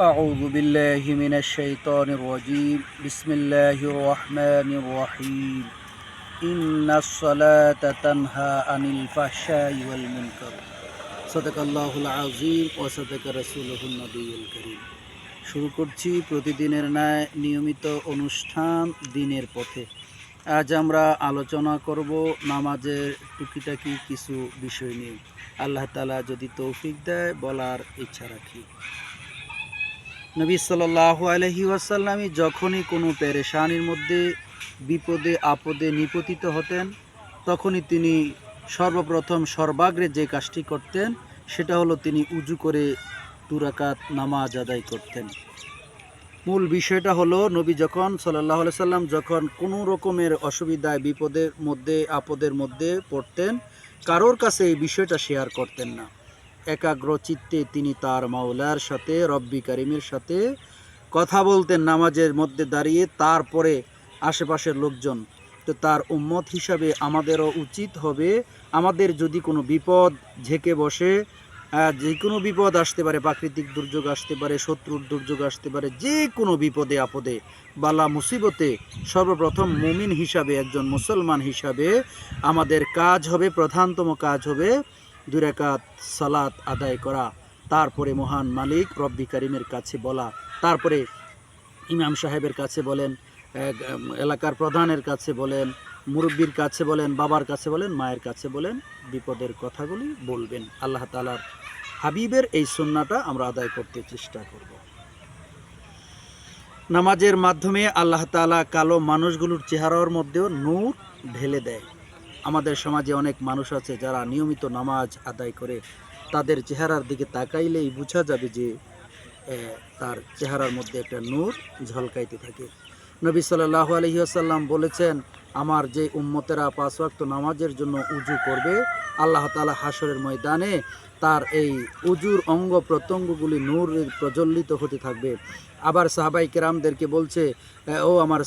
أعوذ بالله من الشيطان الرجيم بسم الله الرحمن الرحيم إن الصلاة تنهى عن الفحشاء والمنكر صدق الله العظيم وصدق رسوله النبي الكريم। শুরু করছি প্রতিদিনের ন্যায় নিয়মিত অনুষ্ঠান দিনের পথে। আজ আমরা আলোচনা করব নামাজের টুকিটাকি কিছু বিষয় নিয়ে। আল্লাহ তাআলা যদি তৌফিক দেয় বলার ইচ্ছা রাখি। নবী সাল্লাল্লাহু আলাইহি ওয়াসাল্লাম যখনই কোনো পেরেশানির মধ্যে বিপদে আপদে নিপতিত হতেন, তখনই তিনি সর্বপ্রথম সর্বাগ্রে যে কাজটি করতেন সেটা হলো তিনি উজু করে 2 রাকাত নামাজ আদায় করতেন। মূল বিষয়টা হলো নবী যখন সাল্লাল্লাহু আলাইহি সাল্লাম যখন কোনো রকমের অসুবিধায় বিপদের মধ্যে আপদের মধ্যে পড়তেন, কারোর কাছে এই বিষয়টা শেয়ার করতেন না। একাগ্র চিত্তে তিনি তার মাওলার সাথে রব্বি কারিমের সাথে কথা বলতেন নামাজের মধ্যে দাঁড়িয়ে। তারপরে আশেপাশের লোকজন, তো তার উম্মত হিসাবে আমাদেরও উচিত হবে, আমাদের যদি কোনো বিপদ ঝেঁকে বসে, যে কোনো বিপদ আসতে পারে, প্রাকৃতিক দুর্যোগ আসতে পারে, শত্রুর দুর্যোগ আসতে পারে, যে কোনো বিপদে আপদে বালা মুসিবতে সর্বপ্রথম মুমিন হিসাবে, একজন মুসলমান হিসাবে আমাদের কাজ হবে, প্রধানতম কাজ হবে 2 রাকাত সালাত আদায় করা। তারপরে মহান মালিক রব্বি কারিমের কাছে বলা, তারপরে ইমাম সাহেবের কাছে বলেন, এলাকার প্রধানের কাছে বলেন, মুরব্বীর কাছে বলেন, বাবার কাছে বলেন, মায়ের কাছে বলেন, বিপদের কথাগুলি বলবেন। আল্লাহ তাআলার হাবিবের এই সুন্নাহটা আমরা আদায় করতে চেষ্টা করব। নামাজের মাধ্যমে আল্লাহ তাআলা কালো মানুষগুলোর চেহারার মধ্যেও নূর ঢেলে দেয়। আমাদের সমাজে অনেক মানুষ আছে যারা নিয়মিত নামাজ আদায় করে, তাদের চেহারার দিকে তাকাইলেই বোঝা যাবে যে তার চেহারার মধ্যে একটা নূর ঝলকাইতে থাকে। নবী সাল্লাল্লাহু আলাইহি ওয়াসাল্লাম বলেছেন, আমার যে উম্মতেরা 5 ওয়াক্ত নামাজের জন্য উজু করবে, আল্লাহ তাআলা হাসরের ময়দানে তার এই উজুর অঙ্গ প্রত্যঙ্গগুলি নূরে প্রজ্বলিত হতে থাকবে। আবার সাহাবাই কেরামদেরকে বলছে, ও আমার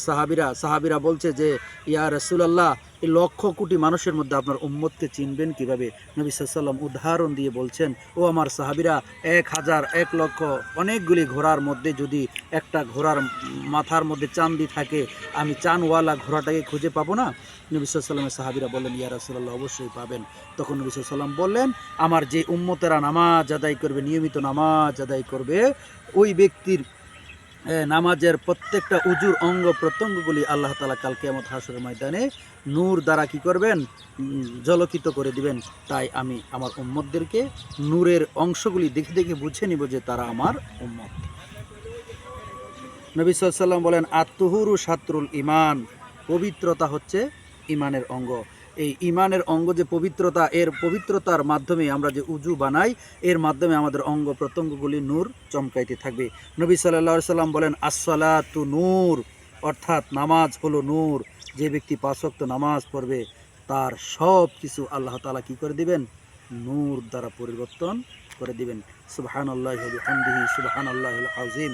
সাহাবিরা বলছে যে, ইয়া রাসূলুল্লাহ, এই লক্ষ কোটি মানুষের মধ্যে আপনার উম্মতকে চিনবেন কিভাবে? নবী সাল্লাল্লাহু আলাইহি ওয়াসাল্লাম উদাহরণ দিয়ে বলছেন, ও আমার সাহাবিরা, 1000 1 লক্ষ অনেকগুলি ঘোড়ার মধ্যে যদি একটা ঘোড়ার মাথার মধ্যে চাঁদি থাকে, আমি চাঁদওয়ালা ঘোড়াটাকে খুঁজে পাবো না? নবী সাল্লাল্লাহু আলাইহি ওয়াসাল্লামের সাহাবিরা বললেন, ইয়া রাসূলুল্লাহ, অবশ্যই পাবেন। তখন নবী সাল্লাল্লাহু আলাইহি ওয়াসাল্লাম বললেন, আমার যে উম্মতেরা নামাজ আদায় করবে, নিয়মিত নামাজ আদায় করবে, ওই ব্যক্তির নামাজের প্রত্যেকটা উজুর অঙ্গ প্রত্যঙ্গগুলি আল্লাহ তাআলা কাল কিয়ামত হাসরের ময়দানে নূর দ্বারা কি করবেন? ঝলকিত করে দিবেন। তাই আমি আমার উম্মতদেরকে নূরের অংশগুলি দেখে দেখে বুঝে নিব যে তারা আমার উম্মত। নবী সাল্লাল্লাহু আলাইহি ওয়াসাল্লাম বলেন, আত-তুহুরু শাতরুল ঈমান, পবিত্রতা হচ্ছে ঈমানের অঙ্গ। এই ঈমানের অঙ্গ যে পবিত্রতা, এর পবিত্রতার মাধ্যমে আমরা যে উজু বানাই, এর মাধ্যমে আমাদের অঙ্গ প্রত্যঙ্গগুলি নূর চমকাইতে থাকবে। নবী সাল্লাল্লাহু আলাইহি ওয়াসাল্লাম বলেন, আসসালাতু নূর, অর্থাৎ নামাজ হলো নূর। যে ব্যক্তি 5 ওয়াক্ত নামাজ পড়বে, তার সব কিছু আল্লাহ তাআলা কি করে দিবেন? নূর দ্বারা পরিবর্তন করে দিবেন। সুবহানাল্লাহি ওয়া বিহামদিহি সুবহানাল্লাহিল আযীম।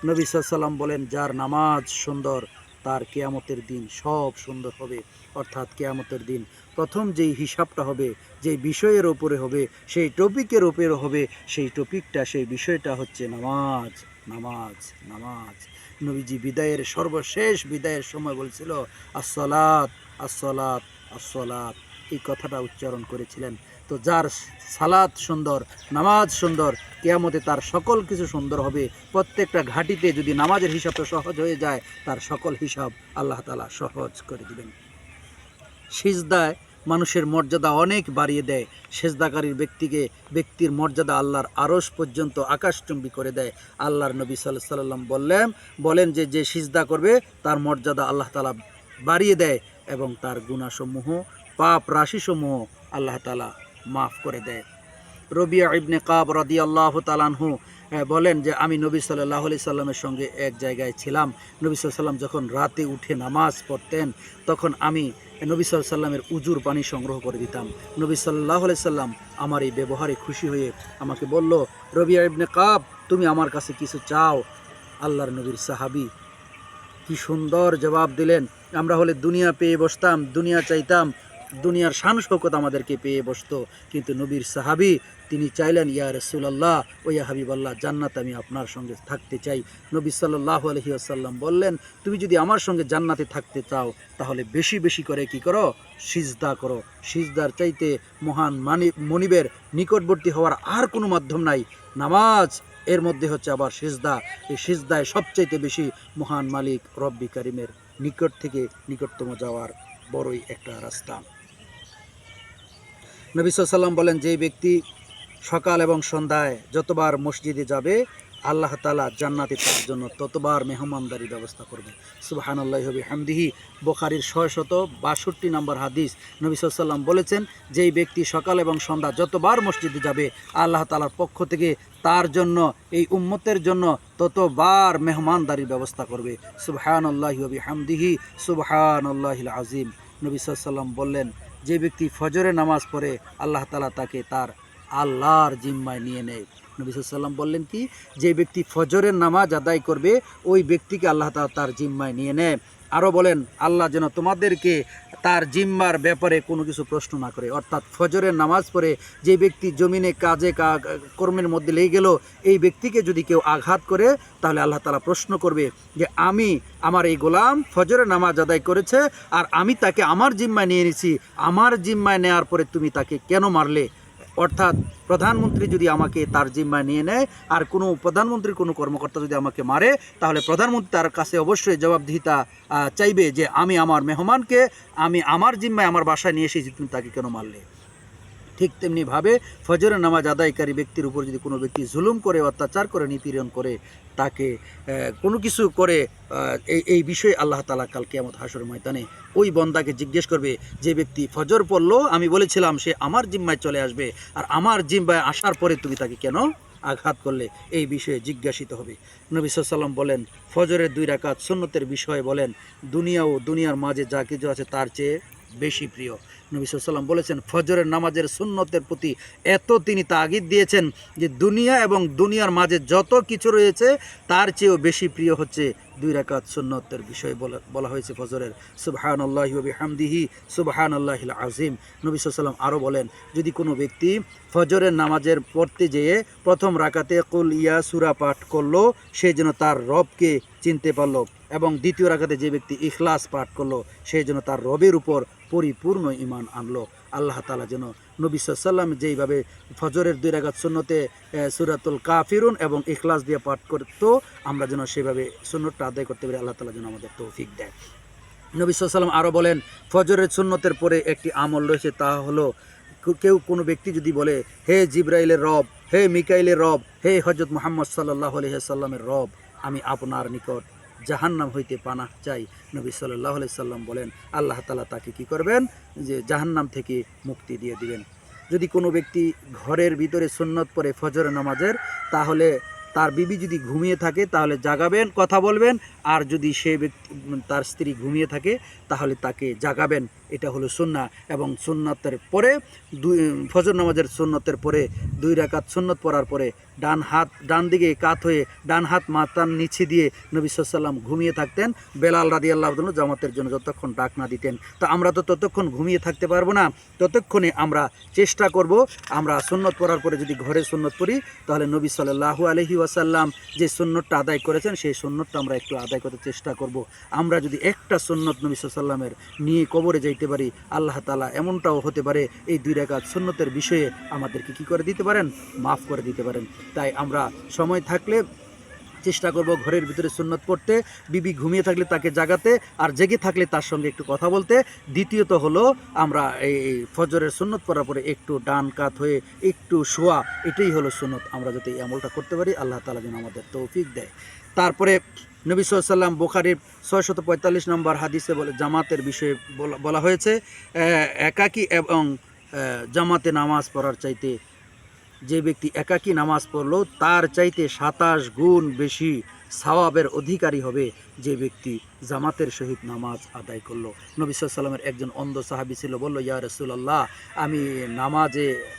নবী সাল্লাল্লাহু আলাইহি ওয়াসাল্লাম বলেন, যার নামাজ সুন্দর, তার কিয়ামতের দিন সব সুন্দর হবে। অর্থাৎ কিয়ামতের দিন প্রথম যেই হিসাবটা হবে, যেই বিষয়ের ওপরে হবে, সেই টপিকের ওপরে হবে, সেই টপিকটা, সেই বিষয়টা হচ্ছে নামাজ, নামাজ, নামাজ। নবীজি বিদায়ের সর্বশেষ বিদায়ের সময় বলছিল, আসসালাত, আসসালাত, আসসালাত, এই কথাটা উচ্চারণ করেছিলেন। তো যার সালাত সুন্দর, নামাজ সুন্দর, কিয়ামতে তার সকল কিছু সুন্দর হবে। প্রত্যেকটা ঘাটিতে যদি নামাজের হিসাবটা সহজ হয়ে যায়, তার সকল হিসাব আল্লাহ তাআলা সহজ করে দিবেন। সিজদায় মানুষের মর্যাদা অনেক বাড়িয়ে দেয়। সেজদাকারীর ব্যক্তির মর্যাদা আল্লাহর আরশ পর্যন্ত আকাশচুম্বী করে দেয়। আল্লাহর নবী সাল্লাল্লাহু আলাইহি ওয়াসাল্লাম বলেন যে সিজদা করবে তার মর্যাদা আল্লাহ তাআলা বাড়িয়ে দেয় এবং তার গুনাহসমূহ, পাপ রাশিসমূহ আল্লাহ তাআলা মাফ করে দেয়। রবিয়া ইবনে কাব রাদিয়াল্লাহু তাআলা আনহু বলেন যে, আমি নবী সাল্লাল্লাহু আলাইহি সাল্লামের সঙ্গে এক জায়গায় ছিলাম। নবী সাল্লাল্লাহু আলাইহি সাল্লাম যখন রাতে উঠে নামাজ পড়তেন, তখন আমি নবী সাল্লাল্লাহু আলাইহি সাল্লামের উজুর পানি সংগ্রহ করে দিতাম। নবী সাল্লাল্লাহু আলাইহি সাল্লাম আমার এই ব্যবহারে খুশি হয়ে আমাকে বলল, রবিয়া ইবনে কাব, তুমি আমার কাছে কিছু চাও। আল্লাহর নবীর সাহাবী কি সুন্দর জবাব দিলেন। আমরা হলে দুনিয়া পেয়ে বসতাম, দুনিয়া চাইতাম, দুনিয়ার শান শৌকত আমাদেরকে পেয়ে বসতো, কিন্তু নবীর সাহাবী তিনি চাইলেন, ইয়া রাসূলুল্লাহ ও ইয়া হাবিবাল্লাহ, জান্নাত আমি আপনার সঙ্গে থাকতে চাই। নবী সাল্লাল্লাহু আলাইহি ওয়াসাল্লাম বললেন, তুমি যদি আমার সঙ্গে জান্নাতে থাকতে চাও তাহলে বেশি বেশি করে কি করো, সিজদা করো। সিজদার চাইতে মহান মনিবের নিকটবর্তী হওয়ার আর কোনো মাধ্যম নাই। নামাজ, এর মধ্যে হচ্ছে আবার সিজদা। এই সিজদায় সবচাইতে বেশি মহান মালিক রব্বি কারিমের নিকট থেকে নিকটতম যাওয়ার বড়ই একটা রাস্তা। নবী সাল্লাল্লাহু আলাইহি ওয়াসাল্লাম বলেন, যে ব্যক্তি সকাল এবং সন্ধ্যায় যতবার মসজিদে যাবে আল্লাহ তাআলা জান্নাতে তার জন্য ততবার মেহমানদারি ব্যবস্থা করবে। সুবহানাল্লাহি ওয়া বিহামদিহি। বুখারীর 662 নম্বর হাদিস। নবী সাল্লাল্লাহু আলাইহি ওয়াসাল্লাম বলেছেন, যেই ব্যক্তি সকাল এবং সন্ধ্যা যতবার মসজিদে যাবে আল্লাহ তাআলার পক্ষ থেকে তার জন্য, এই উম্মতের জন্য ততবার মেহমানদারির ব্যবস্থা করবে। সুবহানাল্লাহি ওয়া বিহামদিহি, সুবহানাল্লাহিল আযীম। নবী সাল্লাল্লাহু আলাইহি ওয়াসাল্লাম বললেন, যে ব্যক্তি ফজরের নামাজ পড়ে আল্লাহ তাআলা তাকে তার আল্লাহর জিম্মায় নিয়ে নেয়। নবী সাল্লাল্লাহু আলাইহি ওয়াসাল্লাম বললেন কি, যে ব্যক্তি ফজরের নামাজ আদায় করবে ওই ব্যক্তিকে আল্লাহ তাআলা তার জিম্মায় নিয়ে নেয়। আরও বলেন, আল্লাহ যেন তোমাদেরকে তার জিম্মার ব্যাপারে কোনো কিছু প্রশ্ন না করে। অর্থাৎ ফজরের নামাজ পড়ে যে ব্যক্তি জমিনে কাজে কর্মের মধ্যে লেগে গেল, এই ব্যক্তিকে যদি কেউ আঘাত করে তাহলে আল্লাহ তাআলা প্রশ্ন করবে যে, আমি আমার এই গোলাম ফজরের নামাজ আদায় করেছে আর আমি তাকে আমার জিম্মায় নিয়ে নিয়েছি, আমার জিম্মায় নেওয়ার পরে তুমি তাকে কেন মারলে? অর্থাৎ প্রধানমন্ত্রী যদি আমাকে তার জিম্মায় নিয়ে নেয় আর কোনো প্রধানমন্ত্রীর কোনো কর্মকর্তা যদি আমাকে মারে, তাহলে প্রধানমন্ত্রী তার কাছে অবশ্যই জবাবদিহিতা চাইবে যে আমি আমার মেহমানকে আমি আমার জিম্মায় আমার বাসায় নিয়ে এসেছি, তুমি তাকে কেন মারলে? ঠিক তেমনিভাবে ফজরের নামাজ আদায়কারী ব্যক্তির উপর যদি কোনো ব্যক্তি জুলুম করে, অত্যাচার করে, নিপীড়ন করে, তাকে কোনো কিছু করে, এই বিষয়ে আল্লাহ তাআলা কাল কিয়ামত হাসরের ময়দানে ওই বন্দাকে জিজ্ঞেস করবে, যে ব্যক্তি ফজর পড়লো, আমি বলেছিলাম সে আমার জিম্মায় চলে আসবে, আর আমার জিম্মায় আসার পরে তুমি তাকে কেন আঘাত করলে? এই বিষয়ে জিজ্ঞাসিত হবে। নবী সাল্লাল্লাহু আলাইহি ওয়াসাল্লাম বলেন, ফজরের 2 রাকাত সুন্নতের বিষয়ে বলেন, দুনিয়া ও দুনিয়ার মাঝে যা কিছু আছে তার চেয়ে বেশি প্রিয়। নবী সাল্লাল্লাহু আলাইহি ওয়াসাল্লাম বলেছেন, ফজরের নামাজের সুন্নতের প্রতি এত তিনি তাগিদ দিয়েছেন যে দুনিয়া এবং দুনিয়ার মাঝে যত কিছু রয়েছে তার চেয়েও বেশি প্রিয় হচ্ছে 2 রাকাত সুন্নতের বিষয়ে বলা হয়েছে ফজরের। সুবহানাল্লাহি ওয়া বিহামদিহি, সুবহানাল্লাহিল আযীম। নবী সাল্লাল্লাহু আলাইহি ওয়াসাল্লাম আরও বলেন, যদি কোনো ব্যক্তি ফজরের নামাজের পড়তে যেয়ে প্রথম রাকাতে কুল ইয়া সূরা পাঠ করলো, সে যেন তার রবকে চিনতে পারলো, এবং দ্বিতীয় রাকাতে যে ব্যক্তি ইখলাস পাঠ করলো সে যেন তার রবের উপর পরিপূর্ণ ঈমান আনলো। আল্লাহ তাআলা যেন নবী সাল্লাল্লাহু আলাইহি ওয়াসাল্লাম যেইভাবে ফজরের 2 রাকাত সুন্নতে সূরাতুল কাফিরুন এবং ইখলাস দিয়ে পাঠ করতো, আমরা যেন সেভাবে সুন্নতটা আদায় করতে পারি। আল্লাহ তাআলা যেন আমাদের তৌফিক দেয়। নবী সাল্লাল্লাহু আলাইহি ওয়াসাল্লাম আরও বলেন, ফজরের সুন্নতের পরে একটি আমল রয়েছে, তা হলো কোনো ব্যক্তি যদি বলে, হে জিবরাইলের রব, হে মিকাইলের রব, হে হযরত মুহাম্মদ সাল্লাল্লাহু আলাইহি ওয়াসাল্লামের রব, আমি আপনার নিকট জাহান্নাম হইতে পানাহ চাই। নবী সাল্লাল্লাহু আলাইহি সাল্লাম বলেন, আল্লাহ তাআলা তাকে কি করবেন, যে জাহান্নাম থেকে মুক্তি দিয়ে দিবেন। যদি কোনো ব্যক্তি ঘরের ভিতরে সুন্নত পড়ে ফজরের নামাজের, তাহলে তার বিবি যদি ঘুমিয়ে থাকে তাহলে জাগাবেন, কথা বলবেন, আর যদি সে ব্যক্তি তার স্ত্রী ঘুমিয়ে থাকে তাহলে তাকে জাগাবেন। এটা হলো সুন্নাহ। এবং সুন্নতের পরে ফজর নামাজের সুন্নতের পরে 2 রাকাত সুন্নত পড়ার পরে ডান দিকে কাত হয়ে ডান হাত মাথার নিচে দিয়ে নবী সাল্লাল্লাহু আলাইহি ওয়াসাল্লাম ঘুমিয়ে থাকতেন। বেলাল রাদিয়াল্লাহু আনহু জামাতের জন্য যতক্ষণ ডাক না দিতেন। তো আমরা তো ততক্ষণ ঘুমিয়ে থাকতে পারবো না, ততক্ষণে আমরা চেষ্টা করব, আমরা সুন্নত পড়ার পরে যদি ঘরে সুন্নত পড়ি তাহলে নবী সাল্লাল্লাহু আলাইহি ওয়াসাল্লাম যে সুন্নতটা আদায় করেছেন সেই সুন্নতটা আমরা একটু আদায় করতে চেষ্টা করব। আমরা যদি একটা সুন্নত নবী সাল্লাল্লাহু আলাইহি ওয়াসাল্লামের নিয়ে কবরে যাইতে পারি, আল্লাহ তাআলা এমনটাও হতে পারে এই 2 রাকাত সুন্নতের বিষয়ে আমাদেরকে কি করে দিতে পারেন, মাফ করে দিতে পারেন। তাই আমরা সময় থাকলে চেষ্টা করব ঘরের ভিতরে সুন্নত পড়তে, বিবি ঘুমিয়ে থাকলে তাকে জাগাতে, আর জেগে থাকলে তার সঙ্গে একটু কথা বলতে। দ্বিতীয়ত হলো আমরা এই ফজরের সুন্নত পড়ার পরে একটু ডান কাত হয়ে একটু শোয়া, এটাই হলো সুন্নত। আমরা যাতে এই আমলটা করতে পারি, আল্লাহ তাআলা যেন আমাদের তৌফিক দেয়। তারপরে নবী সাল্লাল্লাহু আলাইহি ওয়াসাল্লাম বুখারীর 645 নম্বর হাদিসে বলে, জামাতের বিষয়ে বলা হয়েছে, একাকী এবং জামাতে নামাজ পড়ার চাইতে যে ব্যক্তি একাকী নামাজ পড়লো তার চাইতে 27 গুণ বেশি সওয়াবের অধিকারী হবে যে ব্যক্তি জামাতের সহিত নামাজ আদায় করলো। নবী সাল্লাল্লাহু আলাইহি ওয়াসাল্লামের একজন অন্ধ সাহাবী ছিল, বলল, ইয়া রাসূলুল্লাহ,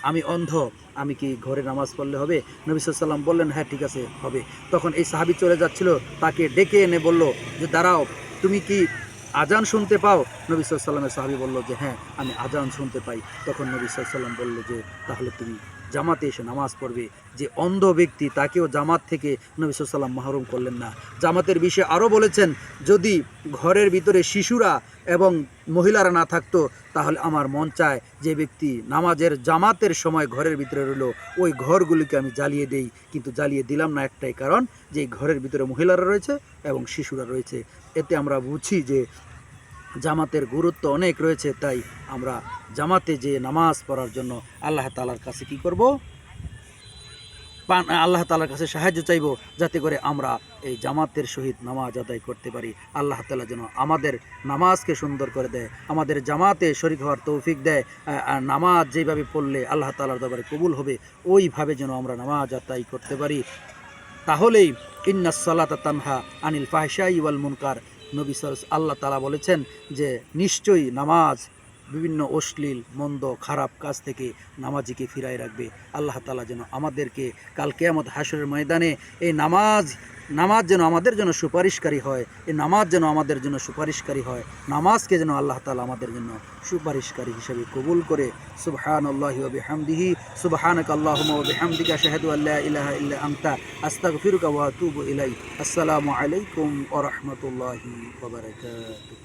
আমি অন্ধ, আমি কি ঘরে নামাজ পড়লে হবে? নবী সাল্লাল্লাহু আলাইহি ওয়াসাল্লাম বললেন, হ্যাঁ ঠিক আছে, হবে। তখন এই সাহাবী চলে যাচ্ছিল, তাকে ডেকে এনে বলল যে, দাঁড়াও, তুমি কি আজান শুনতে পাও? নবী সাল্লাল্লাহু আলাইহি ওয়াসাল্লামের সাহাবী বলল যে, হ্যাঁ, আমি আজান শুনতে পাই। তখন নবী সাল্লাল্লাহু আলাইহি ওয়াসাল্লাম বলল যে, তাহলে তুমি জামাতে এসে নামাজ পড়বে। যে অন্ধ ব্যক্তি তাকেও জামাত থেকে নবী সাল্লাল্লাহু আলাইহি ওয়াসাল্লাম মাহরুম করলেন না। জামাতের বিষয়ে আরও বলেছেন, যদি ঘরের ভিতরে শিশুরা এবং মহিলারা না থাকতো তাহলে আমার মন চায় যে ব্যক্তি নামাজের জামাতের সময় ঘরের ভিতরে রইল ওই ঘরগুলিকে আমি জ্বালিয়ে দেই, কিন্তু জ্বালিয়ে দিলাম না একটাই কারণ যে ঘরের ভিতরে মহিলারা রয়েছে এবং শিশুরা রয়েছে। এতে আমরা বুঝি যে জামাতের গুরুত্ব অনেক রয়েছে। তাই আমরা জামাতে যে নামাজ পড়ার জন্য আল্লাহ তাআলার কাছে কি করব, আল্লাহ তাআলার কাছে সাহায্য চাইব, যাতে করে আমরা এই জামাতের সহিত নামাজ আদায় করতে পারি। আল্লাহ তাআলা যেন আমাদের নামাজকে সুন্দর করে দেয়, আমাদের জামাতে শরীক হওয়ার তৌফিক দেয়। আর নামাজ যেভাবে পড়লে আল্লাহ তাআলার দরবারে কবুল হবে ওইভাবে যেন আমরা নামাজ আদায় করতে পারি। তাহলেই ইন্নাস সালাতা তানহা আনিল ফাহশাই ওয়াল মুনকার, নবী আল্লাহ তাআলা বলেছেন যে নিশ্চয়ই নামাজ বিভিন্ন অশ্লীল মন্দ খারাপ কাজ থেকে নামাজিকে ফিরায় রাখবে। আল্লাহ তাআলা যেন আমাদেরকে কাল কিয়ামত হাসরের ময়দানে এই নামাজ যেন আমাদের জন্য সুপারিশকারী হয়, এই নামাজ যেন আমাদের জন্য সুপারিশকারী হয়, নামাজকে যেন আল্লাহ তাআলা আমাদের জন্য সুপারিশকারী হিসেবে কবুল করে। সুবহানাল্লাহি ওয়া বিহামদিহি, সুবহানাকা আল্লাহুম্মা ওয়া বিহামদিকা আশহাদু আল্লা ইলাহা ইল্লা আনতা আস্তাগফিরুকা ওয়া আতুবু ইলাইক। আসসালামু আলাইকুম ওয়া রাহমাতুল্লাহি ওয়া বারাকাতুহু।